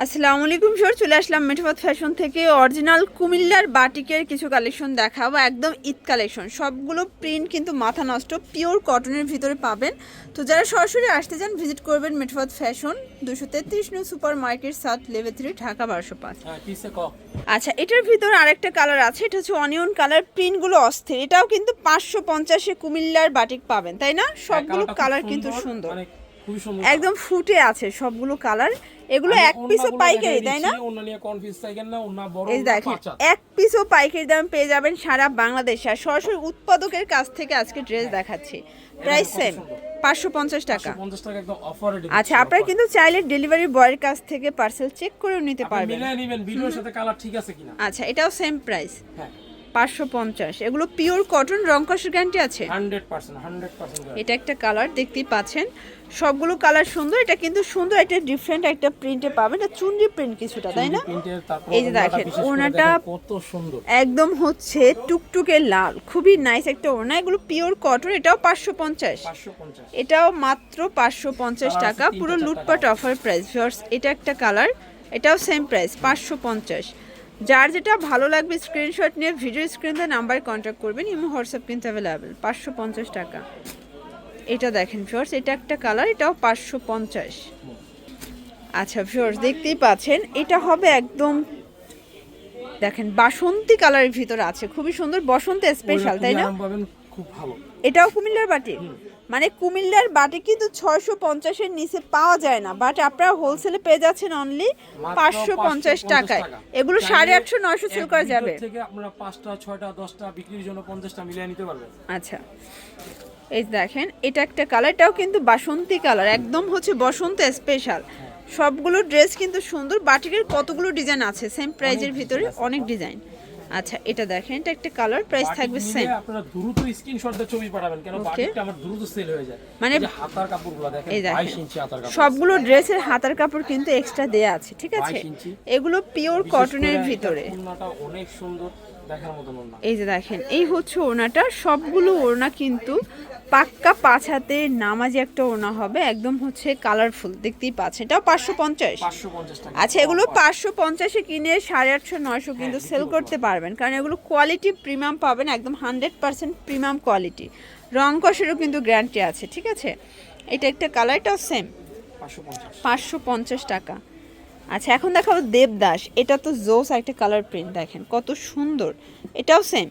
আসসালামু আলাইকুম স্যার, চলে আসলাম মেঠোপাত ফ্যাশন থেকে অরিজিনাল কুমিল্লার বাটিকের কিছু কালেকশন দেখাবো। একদম ঈদ কালেকশন, সবগুলো প্রিন্ট কিন্তু মাথা নষ্ট, পিওর কটনের ভিতরে পাবেন। তো যারা সরাসরি আসতে চান ভিজিট করবেন মেঠোপাত ফ্যাশন, 233 নং super market, south level 3, Dhaka 1205। আচ্ছা, এটার ভিতরে আরেকটা কালার আছে, এটা হচ্ছে অনিয়ন কালার, প্রিন্টগুলো অস্থির। এটাও কিন্তু 550-এ কুমিল্লার বাটিক পাবেন, তাই না? সবগুলো কালার কিন্তু সুন্দর, একদম ফুটে আছে সবগুলো কালার। এগুলো এক পিসও পাইকারি, তাই না? এই দেখেন, এক পিসও পাইকারি দাম পেয়ে যাবেন সারা বাংলাদেশে। আর সরাসরি উৎপাদকের কাছ থেকে আজকে ড্রেস দেখাচ্ছি, প্রাইস সেম 550 টাকা। আচ্ছা, আপনারা কিন্তু চাইলে ডেলিভারি বয়ের কাছ থেকে পার্সেল চেক করেও নিতে পারবেন। আচ্ছা, এটাও সেম প্রাইস 550। এগুলো পিওর কটন, রং কষের গ্যারান্টি আছে 100%। এটা একটা কালার দেখতেই পাচ্ছেন, সবগুলো কালার সুন্দর। এটা কিন্তু সুন্দর একটা ডিফারেন্ট একটা প্রিন্টে পাবেন, এটা চুনরি প্রিন্ট কিছুটা, তাই না? এই যে দেখেন, ওড়নাটা কত সুন্দর, একদম হচ্ছে টুকটুকে লাল, খুবই নাইস একটা ওড়না। এগুলো পিওর কটন, এটাও 550। এটাও মাত্র 550 টাকা, পুরো লুটপাট অফার প্রাইস ভিউয়ার্স। এটা একটা কালার, এটাও সেম প্রাইস 550। যার যেটা ভালো লাগবে স্ক্রিনশট নিয়ে ভিডিও স্ক্রিনে নাম্বারে কন্ট্যাক্ট করবেন। ইমো হোয়াটসঅ্যাপ কিন্তু অ্যাভেলেবেল। 550 টাকা। এটা দেখেন ভিউয়ার্স, এটা একটা কালার, এটাও 550। আচ্ছা ভিউয়ার্স, দেখতেই পাচ্ছেন, এটা হবে একদম দেখেন বাসন্তী কালারের ভিতরে আছে, খুবই সুন্দর, বসন্তে স্পেশাল, তাই না? খুব ভালো। এটাও কুমিল্লার বাটি, মানে কুমিল্লার বাটি কিন্তু 650-এর নিচে পাওয়া যায় না, বাট আপনারা হোলসেলে পেয়ে যাচ্ছেন অনলি 550 টাকায়। এগুলো 850-900 সেল করা যাবে। আপনারা 5টা 6টা 10টা বিক্রির জন্য 50টা মিলিয়ে নিতে পারবেন। আচ্ছা, এই দেখেন, এটা একটা কালার, এটাও কিন্তু বাসন্তী কালার, একদম হচ্ছে বসন্ত স্পেশাল। সবগুলো ড্রেস কিন্তু সুন্দর। বাটিকের কতগুলো ডিজাইন আছে সেম প্রাইজের ভিতরে, অনেক ডিজাইন। আচ্ছা, এটা দেখেন, এটা একটা কালার, প্রাইস থাকবে সেম। আপনারা দ্রুত স্ক্রিনশট দিয়ে ছবি পাঠাবেন, কারণ বাটিকটা আমার দ্রুত সেল হয়ে যায়। মানে হাতার কাপড়গুলো দেখেন, 22 ইঞ্চি হাতার কাপড়, সবগুলো ড্রেসের হাতার কাপড় কিন্তু এক্সট্রা দেয়া আছে, ঠিক আছে? এগুলো পিওর কটনের ভিতরে, ওড়নাটা অনেক সুন্দর, দেখার মতো ওড়না। এই যে দেখেন, এই হচ্ছে ওড়নাটা। সবগুলো ওড়না কিন্তু পাক্কা 5 হাতে নামাজি একটা ওড়না হবে, একদম হচ্ছে কালারফুল, দেখতেই পাচ্ছেন। এটাও 550। আচ্ছা, এগুলো 550-এ কিনে 850-900 কিন্তু সেল করতে পারবেন, কারণ এগুলো কোয়ালিটি প্রিমিয়াম পাবেন, একদম 100% প্রিমিয়াম কোয়ালিটি। রং কষেরও কিন্তু গ্যারান্টি আছে, ঠিক আছে? এটা একটা কালার, এটাও সেম 550 টাকা। আচ্ছা, এখন দেখাবো দেবদাস। এটা তো জোস একটা কালার প্রিন্ট, দেখেন কত সুন্দর। এটাও সেম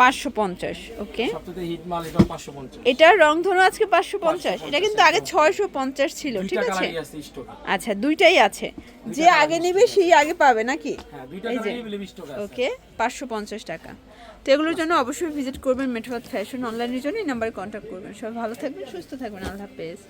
550। ওকে, সবচেয়ে হিট মাল, এটা 550। এটা রংধনু আজকে 550। এটা কিন্তু আগে 650 ছিল, ঠিক আছে? আচ্ছা, দুইটাই আছে, যে আগে নেবে সেই আগে পাবে নাকি? এই যে ওকে, 550 টাকা। তো এগুলোর জন্য অবশ্যই ভিজিট করবেন মেঠোপাত ফ্যাশন, অনলাইনের জন্য এই নাম্বারে কন্ট্যাক্ট করবেন। সবাই ভালো থাকবেন, সুস্থ থাকবেন, আল্লাহ হাফেজ।